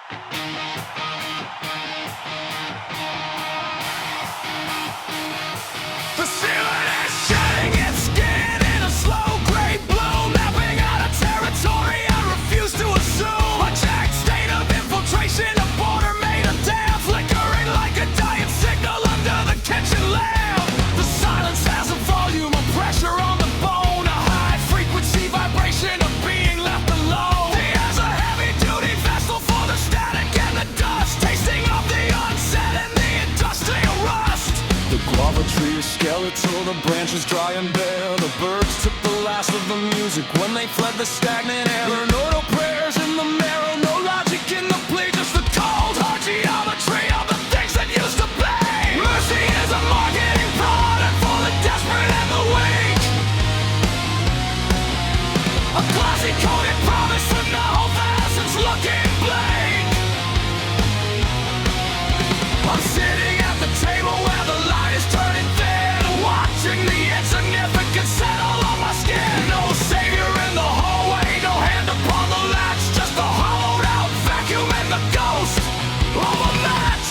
The ceiling is shedding its skin in a slow gray blue, mapping out a territory I refuse to assume. A jagged state of infiltration, a border made of damn, flickering like a dying signal under the kitchen lamp. The silence has a volume of pressure on the bone, a high frequency vibration of being left alone. The air's a heavy-duty vessel for the static and the dust, tasting of the unsaid and the industrial rust. The guava tree is skeletal, the branches dry and bare. The birds took the last of the music when they fled the stagnant air. There are no prayers in the marrow, no logic in the plea, just the cold hard geometry of the things that used to be. Mercy is a marketing product for the desperate and the weak. A glossy coated promise with no facets looking bleak. I'm sitting at the table where the light is turning thin, watching the insignificance settle on my skin. No savior in the hallway, no hand upon the latch, just a hollowed out vacuum and the ghost of a match.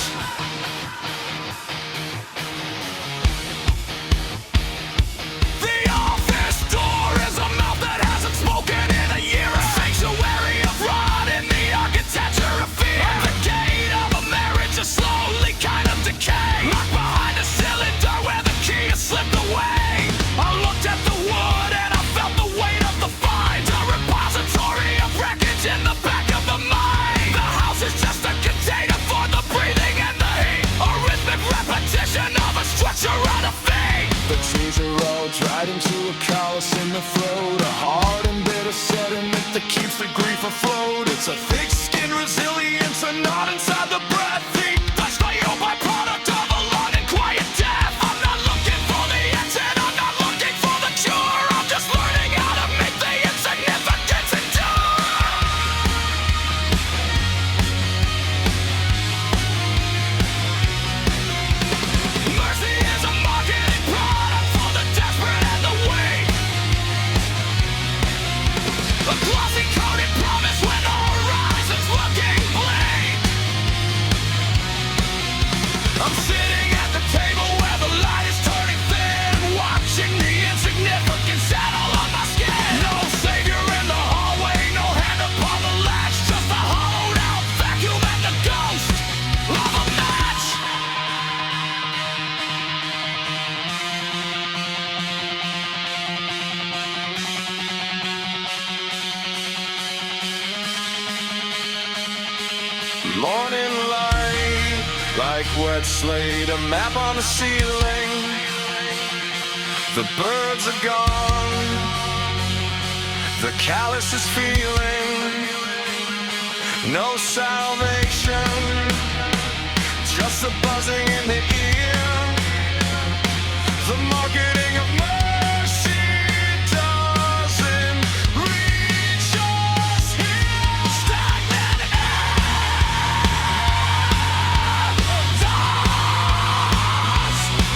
The office door is a mouth that hasn't spoken in a year, a sanctuary of rot in the architecture of fear. The gate of a marriage is slowly kind of decay, locked behind a cylinder where the key has slipped away. I looked at the wood and I felt the weight of the find, a repository of wreckage in the back of the mind. The house is just a container for the breathing and the heat, a rhythmic repetition of a structure on a fate. The trees are all dried into a callus in the throat, a hard and bitter sediment that keeps the grief afloat. It's a thick-skinned resilience, a knot inside the breath. That's the old byproduct of a long and quiet death. I'm not looking for the exit, I'm not looking for the cure, I'm just learning how to make the insignificance endure. Mercy is a marketing product for the desperate and the weak. A glossy coated promise when the horizon's looking bleak. I'm sitting at the table where the light is turning thin, watching the insignificance settle on my skin. No savior in the hallway, no hand upon the latch, just a hollowed out vacuum and the ghost of a match. Morning light, like wet slate, a map on the ceiling. The birds are gone, the callous is feeling. No salvation, just a buzzing in the ear. The marketing of mercy doesn't reach us here. Stagnant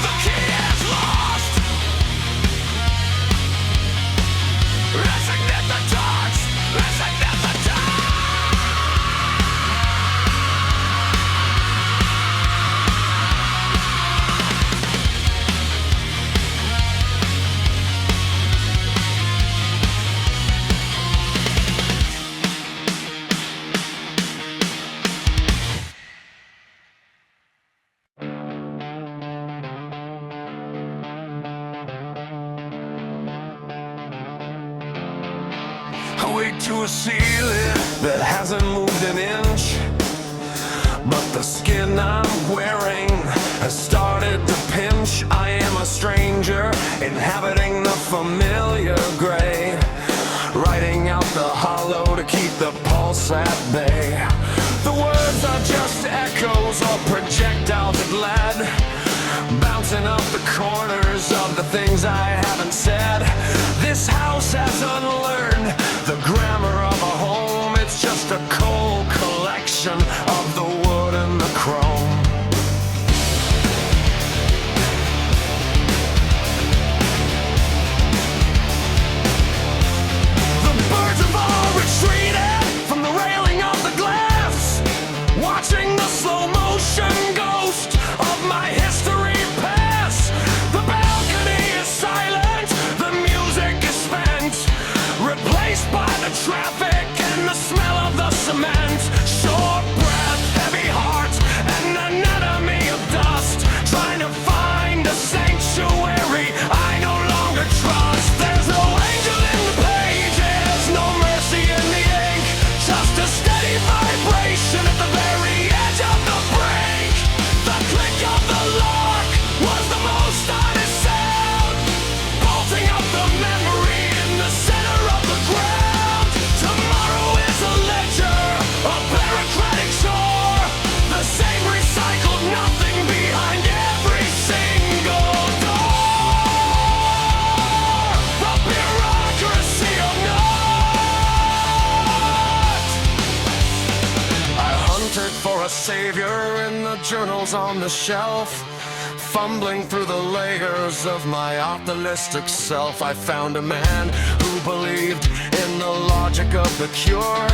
the key is lost. Resignate the dots, resignate the dots. Awake to a ceiling that hasn't moved an inch, but the skin I'm wearing has started to pinch. I am a stranger inhabiting the familiar gray, writing out the hollow to keep the pulse at bay. The words are just echoes or projectiles that led, bouncing up the corners of the things I haven't said. This house has unlearned the grammar of a home. It's just a cold collection of the wood and the chrome. The birds have all retreated from the railing of the glass. savior in the journals on the shelf. Fumbling through the layers of my optimistic self, I found a man who believed in the logic of the cure,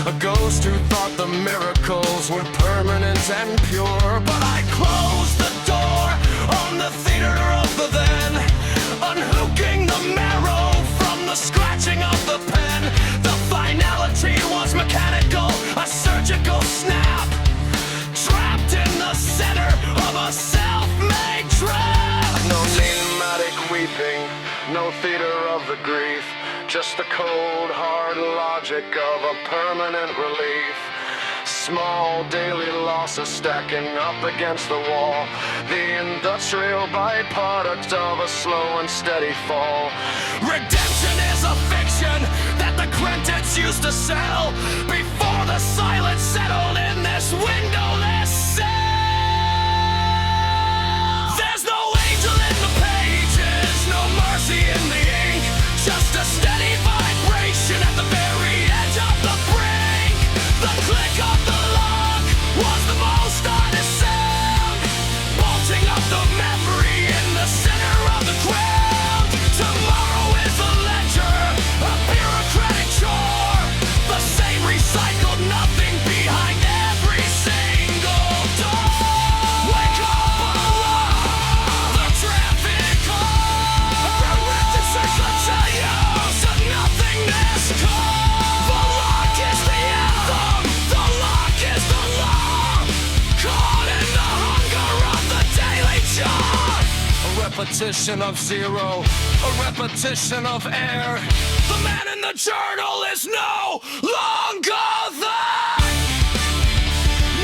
a ghost who thought the miracles were permanent and pure. But I closed the door on the theater of the then, unhooking the marrow from the scratching of the pen. The finality was mechanical, a surgical snap, trapped in the center of a self-made trap. No enigmatic weeping, no theater of the grief, just the cold, hard logic of a permanent relief. Small daily losses stacking up against the wall, the industrial byproduct of a slow and steady fall. Redemption is a fiction that the credits used to sell before the silence settled in this windowless cell. There's no angel in the pages, no mercy in the ink, just a steady vibration at the very edge of the brink. The click of the lock was the most honest sound, bolting up the memory in the center of the ground. Tomorrow is a ledger, a bureaucratic chore, the same recycled nothing behind every single door. Wake up on a wall, the traffic call, a rented search will tell you to nothingness call. The lock is the anthem, the lock is the law, caught in the hunger of the daily chart. A repetition of zero, a repetition of air. The man in the journal is no longer there.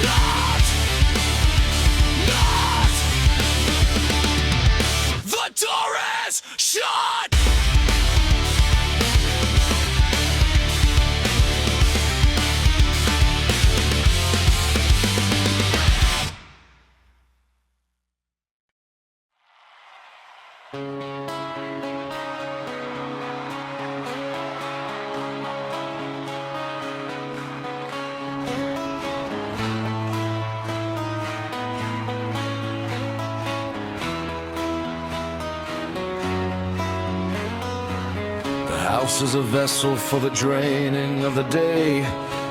Not. The door is shut. The house is a vessel for the draining of the day,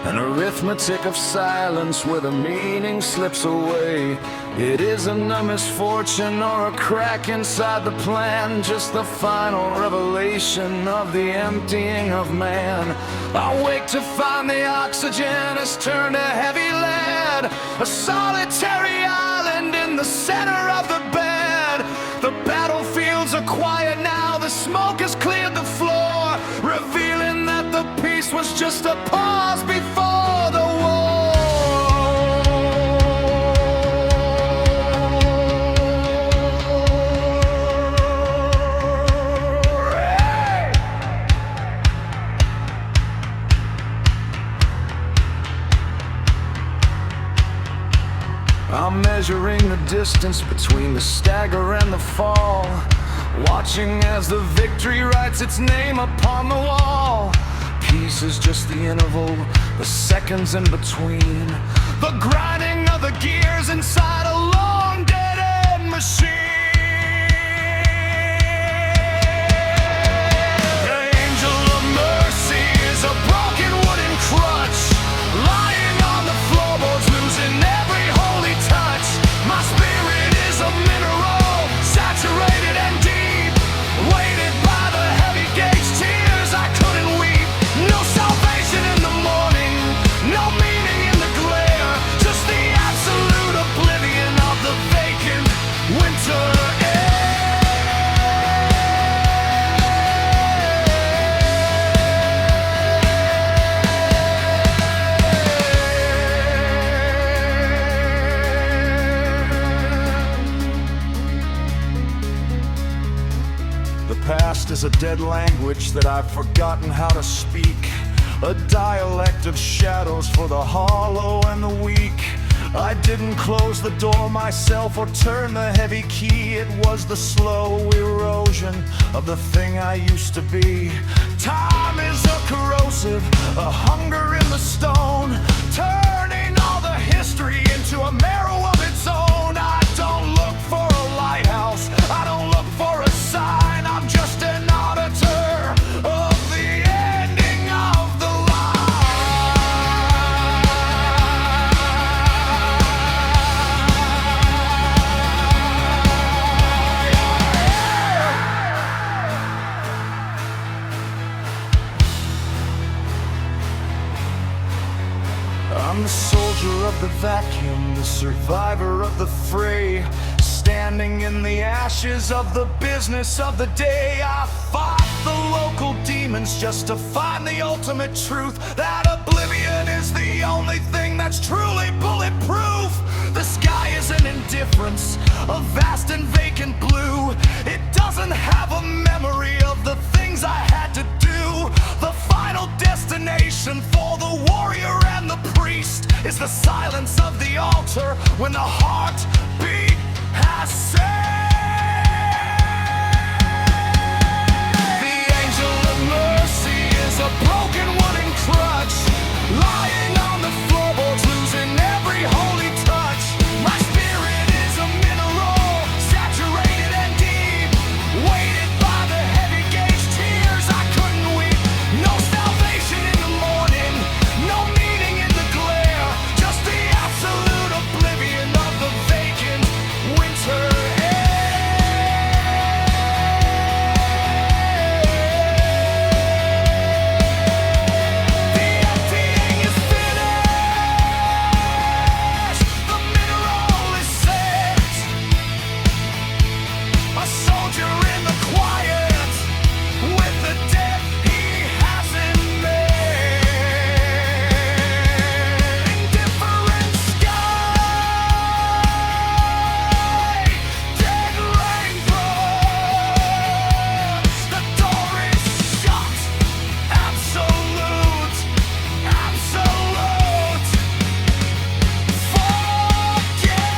an arithmetic of silence where the meaning slips away. It isn't a misfortune or a crack inside the plan, just the final revelation of the emptying of man. I wake to find the oxygen has turned to heavy lead, a solitary island in the center of the bed. The battlefields are quiet now, the smoke has cleared the floor, revealing that the peace was just a pause before the war. I'm measuring the distance between the stagger and the fall, watching as the victory writes its name upon the wall. Peace is just the interval, the seconds in between, the grinding of the gears inside a long dead-end machine. The angel of mercy is a broken wooden crutch, lying on the floorboards, losing every holy touch. My spirit is a mineral, saturated and deep, weighted by the heavy gauge tears I couldn't weep. No salvation in the morning, no meaning in the glare, just the absolute oblivion of the vacant winter air. The past is a dead language that I've forgotten how to speak, a dialect of shadows for the hollow and the weak. I didn't close the door myself or turn the heavy key. It was the slow erosion of the thing I used to be. Time is a corrosive, a hunger in the stone, turning all the history I'm the soldier of the vacuum, the survivor of the fray, standing in the ashes of the business of the day. I fought the local demons just to find the ultimate truth, that oblivion is the only thing that's truly bulletproof. The sky is an indifference, a vast and vacant blue. It doesn't have a memory of the things I had to do. The final destination for the warrior and the priest is the silence of the altar when the heartbeat has said. The angel of mercy is a broken wooden crutch, lying on the floorboards, losing every holy touch. My spirit is a mineral, saturated and deep, weighted by the heavy gauge tears I couldn't weep. No salvation in the morning, no meaning in the glare, just the absolute oblivion of the vacant winter air. The emptying is finished, the mineral is set. A soldier in the quiet, with the death he hasn't met. Indifferent sky, dead rainbows. The door is shut. Absolute, absolute. Forget.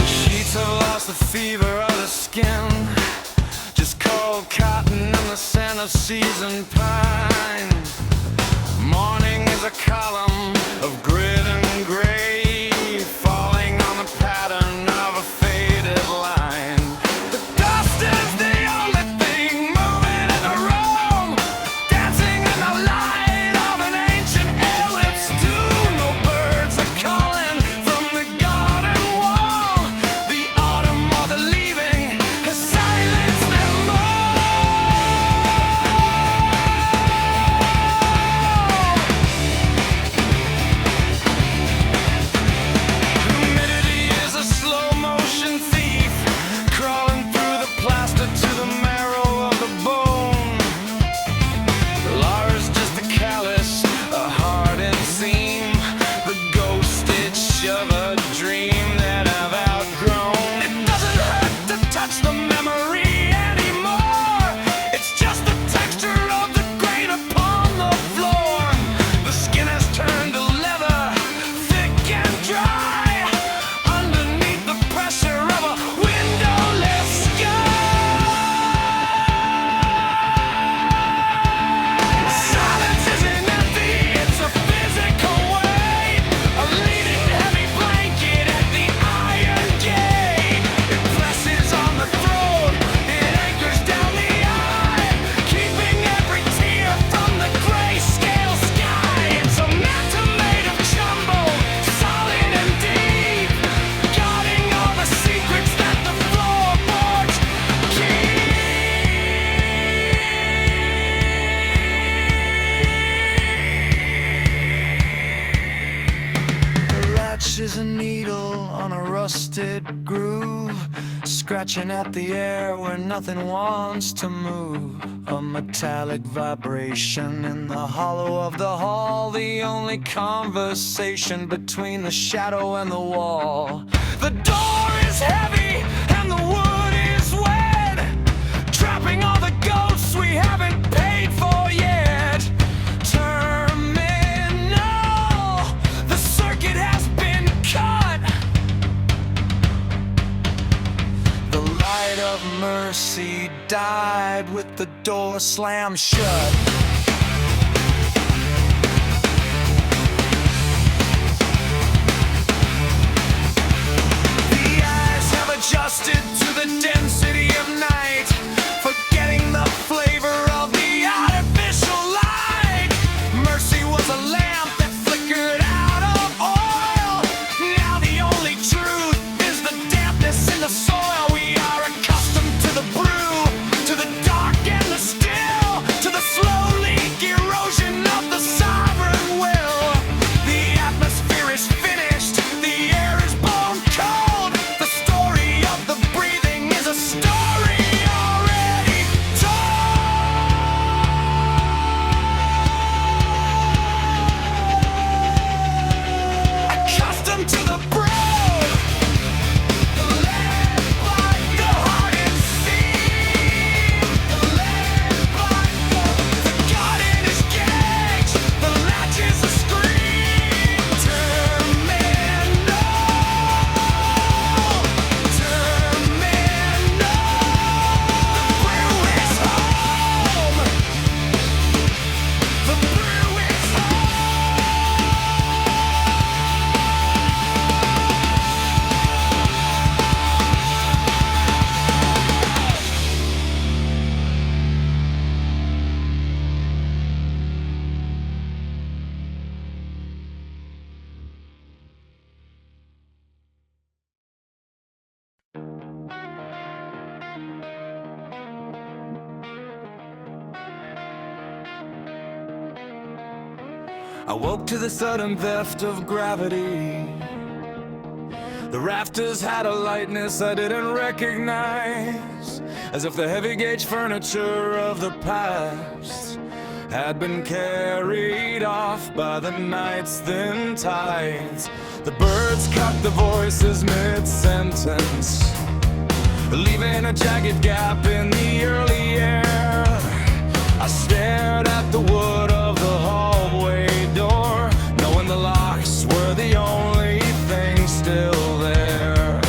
Sheets have lost the fever of the skin, just cold cotton and the scent of seasoned pine. Morning is a column of grit and gray, falling on the pattern of a faded line. The dust is the only thing moving in the room, dancing in the light of an ancient ellipse tune. No birds are calling from the garden wall. The autumn or the leaving has silenced them all. Humidity is a slow motion thief, crawling through the plaster to the marrow of the bone. Laura's just a callus, a hardened seam, the ghost itch of a dream that I've outgrown. It doesn't hurt to touch the memory anymore, it's just the texture of the grain upon the floor. The skin has turned to leather, thick and dry, underneath the pressure of a windowless sky. Silence isn't empty, it's a physical weight, a leaning heavy blanket at the iron gate. It presses on the throat, it anchors down the eye, keeping every tear from the grayscale sky. It's a mantle made of jumbo, solid and deep, guarding all the secrets that the floorboards keep. The latch is a needle on a rusted groove, scratching at the air where nothing wants to move. A metallic vibration in the hollow of the hall, the only conversation between the shadow and the wall. The door is heavy and the wood is wet, trapping all the ghosts we haven't paid for yet. Terminal, the circuit has been cut. The light of mercy died with the door slammed shut. Adjusted to the density of night, forgetting the flavor of the artificial light. Mercy was a lamp that flickered out of oil. Now the only truth is the dampness in the soil. We are accustomed to the brew, to the dark and the still, to the slow leak erosion of the sovereign will. The atmosphere is finished, the air is bone cold. I woke to the sudden theft of gravity. The rafters had a lightness I didn't recognize, as if the heavy gauge furniture of the past had been carried off by the night's thin tides. The birds cut the voices mid-sentence, leaving a jagged gap in the early air. I stared at the wood of the hallway door, knowing the locks were the only thing still there.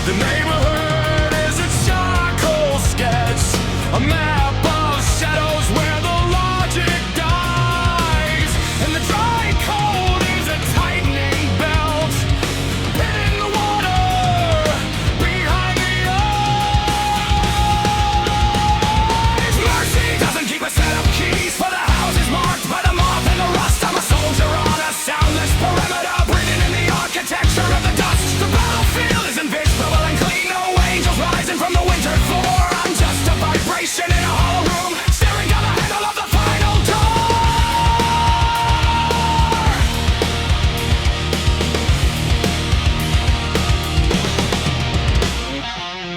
The neighborhood is a charcoal sketch, a map of shadows where the logic dies, and the dry cold is a tightening belt, pitting the water behind the eyes. Mercy doesn't keep a set of keys for the houses marked by the moth and the rust. I'm a soldier on a soundless perimeter, breathing in the architecture of the dust. The battlefield is invisible and clean, no angels rising from the winter floor. I'm just a vibration in a hollow room, staring down the handle of the final door.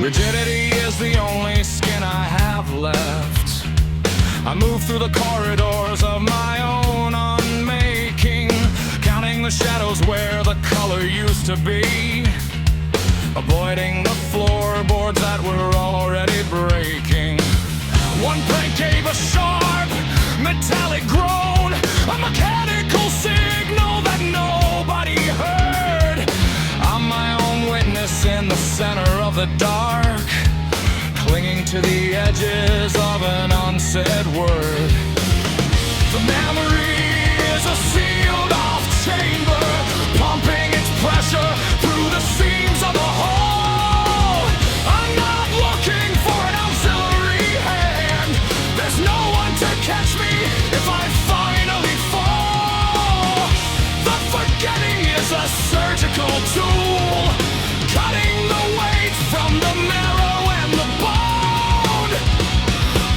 Rigidity is the only skin I have left. I move through the corridors of my own unmaking, counting the shadows where the color used to be, avoiding the floorboards that were already breaking. One plank gave a sharp, metallic groan, a mechanical signal that nobody heard. I'm my own witness in the center of the dark, clinging to the edges of an unsaid word. The memory is a sealed-off chamber, pumping its pressure through the seams of the hull. I'm not looking for an auxiliary hand. There's no one to catch me if I finally fall. The forgetting is a surgical tool, cutting the weight from the marrow and the bone.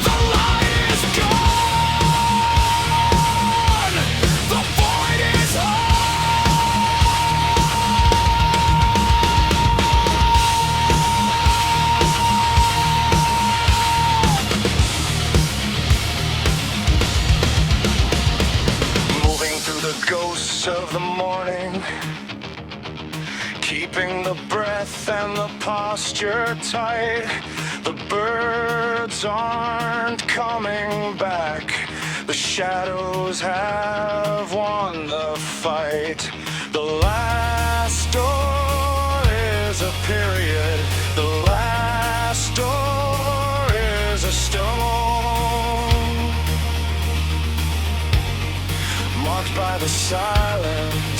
The light is gone. of the morning, keeping the breath and the posture tight. The birds aren't coming back. The shadows have won the fight. The last door is a period. The last door is a stone, marked by the silence